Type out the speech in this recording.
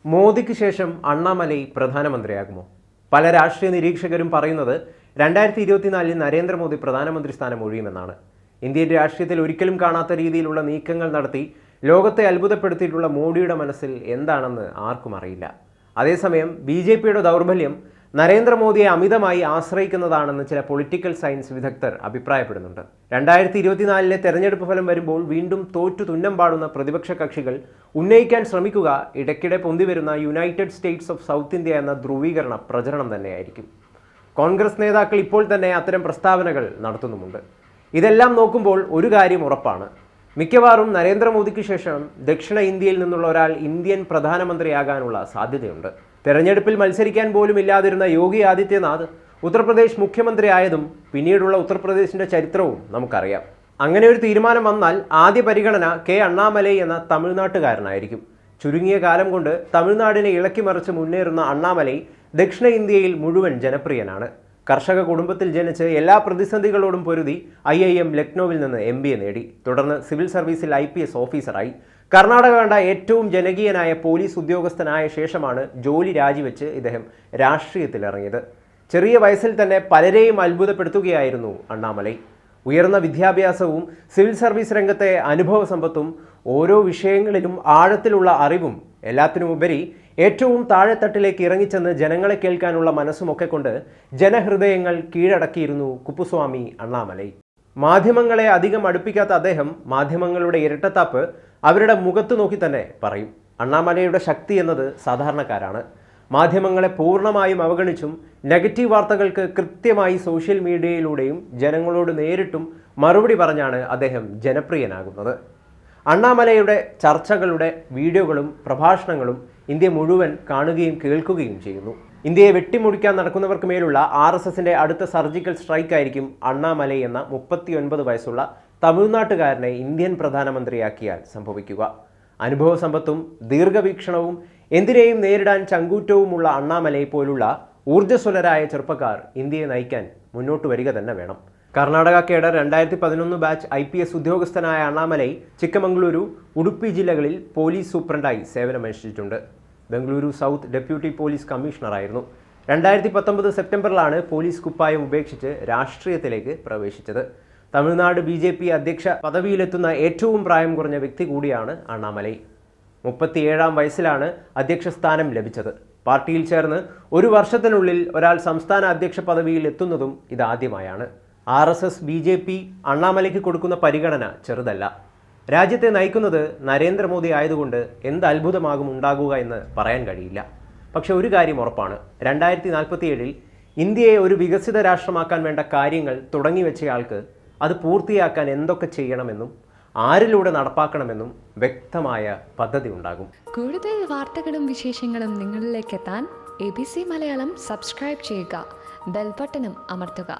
മോദിക്ക് ശേഷം അണ്ണാമലൈ പ്രധാനമന്ത്രിയാകുമോ? പല രാഷ്ട്രീയ നിരീക്ഷകരും പറയുന്നത് 2024 നരേന്ദ്രമോദി പ്രധാനമന്ത്രി സ്ഥാനം ഒഴിയുമെന്നാണ്. ഇന്ത്യൻ രാഷ്ട്രീയത്തിൽ ഒരിക്കലും കാണാത്ത രീതിയിലുള്ള നീക്കങ്ങൾ നടത്തി ലോകത്തെ അത്ഭുതപ്പെടുത്തിയിട്ടുള്ള മോഡിയുടെ മനസ്സിൽ എന്താണെന്ന് ആർക്കും അറിയില്ല. അതേസമയം BJPയുടെ ദൗർബല്യം നരേന്ദ്രമോദിയെ അമിതമായി ആശ്രയിക്കുന്നതാണെന്ന് ചില പൊളിറ്റിക്കൽ സയൻസ് വിദഗ്ധർ അഭിപ്രായപ്പെടുന്നുണ്ട്. 2024 തെരഞ്ഞെടുപ്പ് ഫലം വരുമ്പോൾ വീണ്ടും തോറ്റു തുന്നം പാടുന്ന പ്രതിപക്ഷ കക്ഷികൾ ഉന്നയിക്കാൻ ശ്രമിക്കുക ഇടയ്ക്കിടെ പൊന്തിവരുന്ന United States of South India എന്ന ധ്രുവീകരണ പ്രചരണം തന്നെയായിരിക്കും. കോൺഗ്രസ് നേതാക്കൾ ഇപ്പോൾ തന്നെ അത്തരം പ്രസ്താവനകൾ നടത്തുന്നുമുണ്ട്. ഇതെല്ലാം നോക്കുമ്പോൾ ഒരു കാര്യം ഉറപ്പാണ്, മിക്കവാറും നരേന്ദ്രമോദിക്ക് ശേഷം ദക്ഷിണ ഇന്ത്യയിൽ നിന്നുള്ള ഒരാൾ ഇന്ത്യൻ പ്രധാനമന്ത്രിയാകാനുള്ള സാധ്യതയുണ്ട്. തെരഞ്ഞെടുപ്പിൽ മത്സരിക്കാൻ പോലും ഇല്ലാതിരുന്ന യോഗി ആദിത്യനാഥ് ഉത്തർപ്രദേശ് മുഖ്യമന്ത്രി ആയതും പിന്നീടുള്ള ഉത്തർപ്രദേശിന്റെ ചരിത്രവും നമുക്കറിയാം. അങ്ങനെ ഒരു തീരുമാനം വന്നാൽ ആദ്യ പരിഗണന കെ അണ്ണാമലൈ എന്ന തമിഴ്നാട്ടുകാരനായിരിക്കും. ചുരുങ്ങിയ കാലം കൊണ്ട് തമിഴ്നാടിനെ ഇളക്കിമറിച്ച് മുന്നേറുന്ന അണ്ണാമലൈ ദക്ഷിണ ഇന്ത്യയിൽ മുഴുവൻ ജനപ്രിയനാണ്. കർഷക കുടുംബത്തിൽ ജനിച്ച് എല്ലാ പ്രതിസന്ധികളോടും പൊരുതി IIM ലക്നൌവിൽ നിന്ന് MBA നേടി. തുടർന്ന് സിവിൽ സർവീസിൽ IPS ഓഫീസറായി. കർണാടക കണ്ട ഏറ്റവും ജനകീയനായ പോലീസ് ഉദ്യോഗസ്ഥനായ ശേഷമാണ് ജോലി രാജിവെച്ച് ഇദ്ദേഹം രാഷ്ട്രീയത്തിലിറങ്ങിയത്. ചെറിയ വയസ്സിൽ തന്നെ പലരെയും അത്ഭുതപ്പെടുത്തുകയായിരുന്നു അണ്ണാമലൈ. ഉയർന്ന വിദ്യാഭ്യാസവും സിവിൽ സർവീസ് രംഗത്തെ അനുഭവ സമ്പത്തും ഓരോ വിഷയങ്ങളിലും ആഴത്തിലുള്ള അറിവും എല്ലാത്തിനുമുപരി ഏറ്റവും താഴെത്തട്ടിലേക്ക് ഇറങ്ങിച്ചെന്ന് ജനങ്ങളെ കേൾക്കാനുള്ള മനസ്സുമൊക്കെ കൊണ്ട് ജനഹൃദയങ്ങൾ കീഴടക്കിയിരുന്നു കുപ്പുസ്വാമി അണ്ണാമലൈ. മാധ്യമങ്ങളെ അധികം അടുപ്പിക്കാത്ത അദ്ദേഹം മാധ്യമങ്ങളുടെ ഇരട്ടത്താപ്പ് അവരുടെ മുഖത്ത് നോക്കി തന്നെ പറയും. അണ്ണാമലൈയുടെ ശക്തി എന്നത് സാധാരണക്കാരാണ്. മാധ്യമങ്ങളെ പൂർണ്ണമായും അവഗണിച്ചും നെഗറ്റീവ് വാർത്തകൾക്ക് കൃത്യമായി സോഷ്യൽ മീഡിയയിലൂടെയും ജനങ്ങളോട് നേരിട്ടും മറുപടി പറഞ്ഞാണ് അദ്ദേഹം ജനപ്രിയനാകുന്നത്. അണ്ണാമലൈയുടെ ചർച്ചകളുടെ വീഡിയോകളും പ്രഭാഷണങ്ങളും ഇന്ത്യ മുഴുവൻ കാണുകയും കേൾക്കുകയും ചെയ്യുന്നു. ഇന്ത്യയെ വെട്ടിമുറിക്കാൻ നടക്കുന്നവർക്ക് മേലുള്ള RSSന്റെ അടുത്ത സർജിക്കൽ സ്ട്രൈക്കായിരിക്കും അണ്ണാമലൈ എന്ന 39 വയസ്സുള്ള തമിഴ്നാട്ടുകാരനെ ഇന്ത്യൻ പ്രധാനമന്ത്രിയാക്കിയാൽ സംഭവിക്കുക. അനുഭവ സമ്പത്തും ദീർഘവീക്ഷണവും എന്തിനേയും നേരിടാൻ ചങ്കൂറ്റവുമുള്ള അണ്ണാമലൈ പോലുള്ള ഊർജ്ജസ്വലരായ ചെറുപ്പക്കാർ ഇന്ത്യയെ നയിക്കാൻ മുന്നോട്ട് വരിക തന്നെ വേണം. കർണാടക കേഡർ 2011 ബാച്ച് IPS ഉദ്യോഗസ്ഥനായ അണ്ണാമലൈ ചിക്കമംഗളൂരു, ഉടുപ്പി ജില്ലകളിൽ പോലീസ് സൂപ്രണ്ടായി സേവനമനുഷ്ഠിച്ചിട്ടുണ്ട്. ബംഗളൂരു സൗത്ത് ഡെപ്യൂട്ടി പോലീസ് കമ്മീഷണറായിരുന്നു. 2019 സെപ്റ്റംബറിലാണ് പോലീസ് കുപ്പായം ഉപേക്ഷിച്ച് രാഷ്ട്രീയത്തിലേക്ക് പ്രവേശിച്ചത്. തമിഴ്നാട് BJP അധ്യക്ഷ പദവിയിലെത്തുന്ന ഏറ്റവും പ്രായം കുറഞ്ഞ വ്യക്തി കൂടിയാണ് അണ്ണാമലൈ. 37-ാം വയസ്സിലാണ് അധ്യക്ഷ സ്ഥാനം ലഭിച്ചത്. പാർട്ടിയിൽ ചേർന്ന് ഒരു വർഷത്തിനുള്ളിൽ ഒരാൾ സംസ്ഥാന അധ്യക്ഷ പദവിയിൽ എത്തുന്നതും ഇതാദ്യമായാണ്. RSS BJP അണ്ണാമലൈക്ക് കൊടുക്കുന്ന പരിഗണന ചെറുതല്ല. രാജ്യത്തെ നയിക്കുന്നത് നരേന്ദ്രമോദി ആയതുകൊണ്ട് എന്ത് അത്ഭുതമാകും ഉണ്ടാകുക എന്ന് പറയാൻ കഴിയില്ല. പക്ഷെ ഒരു കാര്യം ഉറപ്പാണ്, 2047 ഇന്ത്യയെ ഒരു വികസിത രാഷ്ട്രമാക്കാൻ വേണ്ട കാര്യങ്ങൾ തുടങ്ങിവെച്ചയാൾക്ക് അത് പൂർത്തിയാക്കാൻ എന്തൊക്കെ ചെയ്യണമെന്നും ആരിലൂടെ നടപ്പാക്കണമെന്നും വ്യക്തമായ പദ്ധതി ഉണ്ടാകും. കൂടുതൽ വാർത്തകളും വിശേഷങ്ങളും നിങ്ങളിലേക്ക് എത്താൻ ABC മലയാളം സബ്സ്ക്രൈബ് ചെയ്യുക, ബെൽ ബട്ടണും അമർത്തുക.